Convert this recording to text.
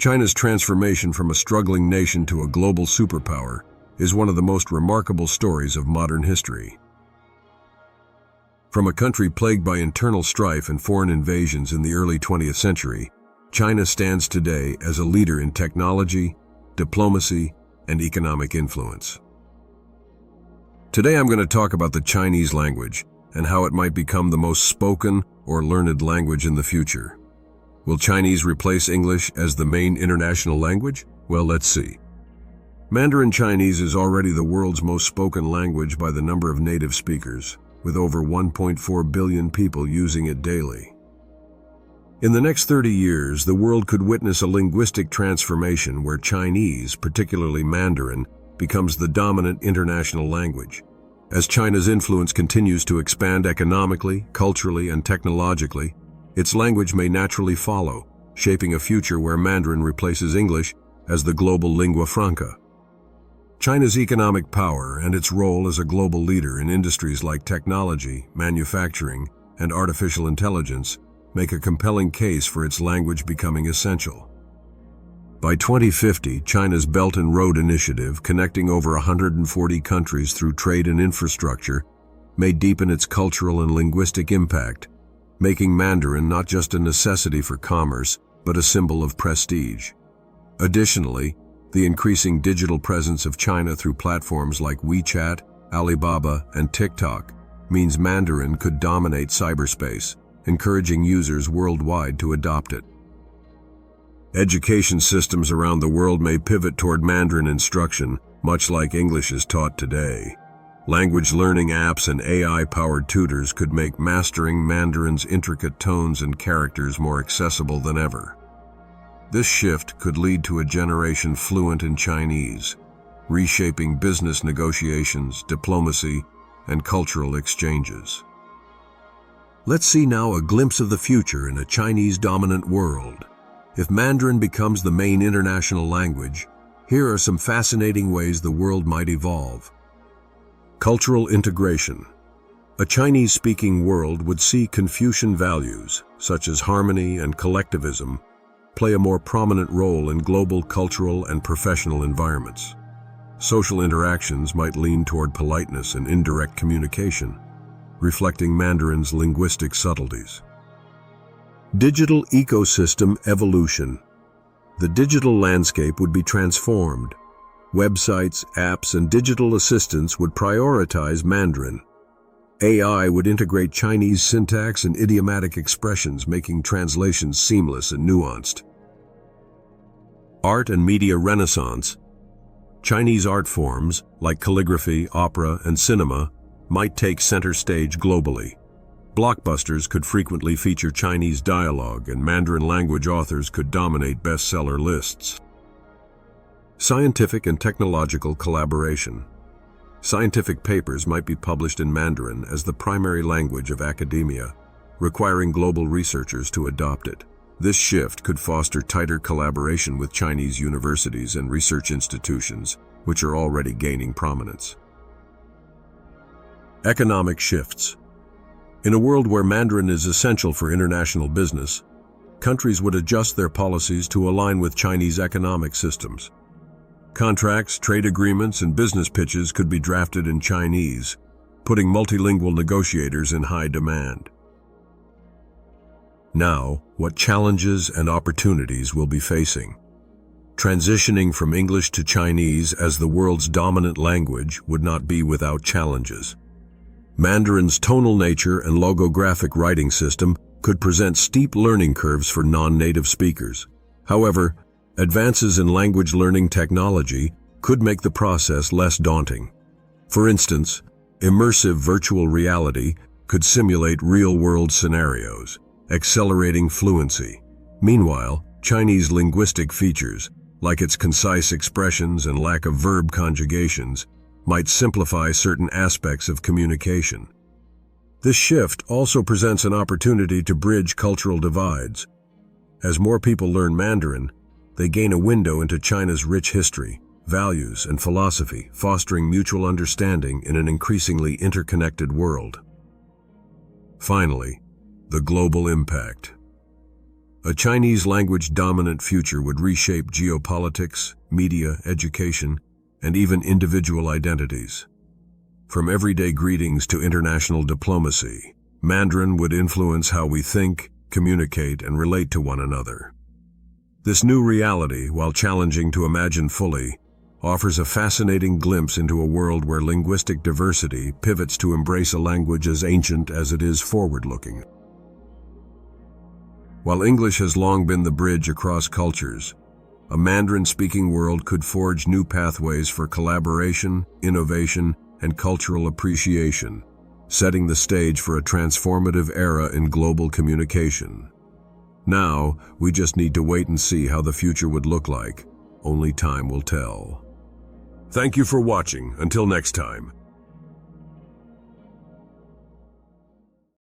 China's transformation from a struggling nation to a global superpower is one of the most remarkable stories of modern history. From a country plagued by internal strife and foreign invasions in the early 20th century, China stands today as a leader in technology, diplomacy, and economic influence. Today I'm going to talk about the Chinese language and how it might become the most spoken or learned language in the future. Will Chinese replace English as the main international language? Well, let's see. Mandarin Chinese is already the world's most spoken language by the number of native speakers, with over 1.4 billion people using it daily. In the next 30 years, the world could witness a linguistic transformation where Chinese, particularly Mandarin, becomes the dominant international language. As China's influence continues to expand economically, culturally, and technologically, its language may naturally follow, shaping a future where Mandarin replaces English as the global lingua franca. China's economic power and its role as a global leader in industries like technology, manufacturing, and artificial intelligence make a compelling case for its language becoming essential. By 2050, China's Belt and Road Initiative, connecting over 140 countries through trade and infrastructure, may deepen its cultural and linguistic impact, making Mandarin not just a necessity for commerce, but a symbol of prestige. Additionally, the increasing digital presence of China through platforms like WeChat, Alibaba, and TikTok means Mandarin could dominate cyberspace, encouraging users worldwide to adopt it. Education systems around the world may pivot toward Mandarin instruction, much like English is taught today. Language learning apps and AI-powered tutors could make mastering Mandarin's intricate tones and characters more accessible than ever. This shift could lead to a generation fluent in Chinese, reshaping business negotiations, diplomacy, and cultural exchanges. Let's see now a glimpse of the future in a Chinese-dominant world. If Mandarin becomes the main international language, here are some fascinating ways the world might evolve. Cultural integration. A Chinese-speaking world would see Confucian values, such as harmony and collectivism, play a more prominent role in global cultural and professional environments. Social interactions might lean toward politeness and indirect communication, reflecting Mandarin's linguistic subtleties. Digital ecosystem evolution. The digital landscape would be transformed. Websites, apps, and digital assistants would prioritize Mandarin. AI would integrate Chinese syntax and idiomatic expressions, making translations seamless and nuanced. Art and media renaissance. Chinese art forms, like calligraphy, opera, and cinema, might take center stage globally. Blockbusters could frequently feature Chinese dialogue, and Mandarin language authors could dominate bestseller lists. Scientific and technological collaboration. Scientific papers might be published in Mandarin as the primary language of academia, requiring global researchers to adopt it. This shift could foster tighter collaboration with Chinese universities and research institutions, which are already gaining prominence. Economic shifts. In a world where Mandarin is essential for international business, countries would adjust their policies to align with Chinese economic systems. Contracts, trade agreements, and business pitches could be drafted in Chinese, putting multilingual negotiators in high demand. Now, what challenges and opportunities we'll be facing? Transitioning from English to Chinese as the world's dominant language would not be without challenges. Mandarin's tonal nature and logographic writing system could present steep learning curves for non-native speakers. However, advances in language learning technology could make the process less daunting. For instance, immersive virtual reality could simulate real-world scenarios, accelerating fluency. Meanwhile, Chinese linguistic features, like its concise expressions and lack of verb conjugations, might simplify certain aspects of communication. This shift also presents an opportunity to bridge cultural divides. As more people learn Mandarin, they gain a window into China's rich history, values, and philosophy, fostering mutual understanding in an increasingly interconnected world. Finally, the global impact. A Chinese language-dominant future would reshape geopolitics, media, education, and even individual identities. From everyday greetings to international diplomacy, Mandarin would influence how we think, communicate, and relate to one another. This new reality, while challenging to imagine fully, offers a fascinating glimpse into a world where linguistic diversity pivots to embrace a language as ancient as it is forward-looking. While English has long been the bridge across cultures, a Mandarin-speaking world could forge new pathways for collaboration, innovation, and cultural appreciation, setting the stage for a transformative era in global communication. Now, we just need to wait and see how the future would look like. Only time will tell. Thank you for watching. Until next time.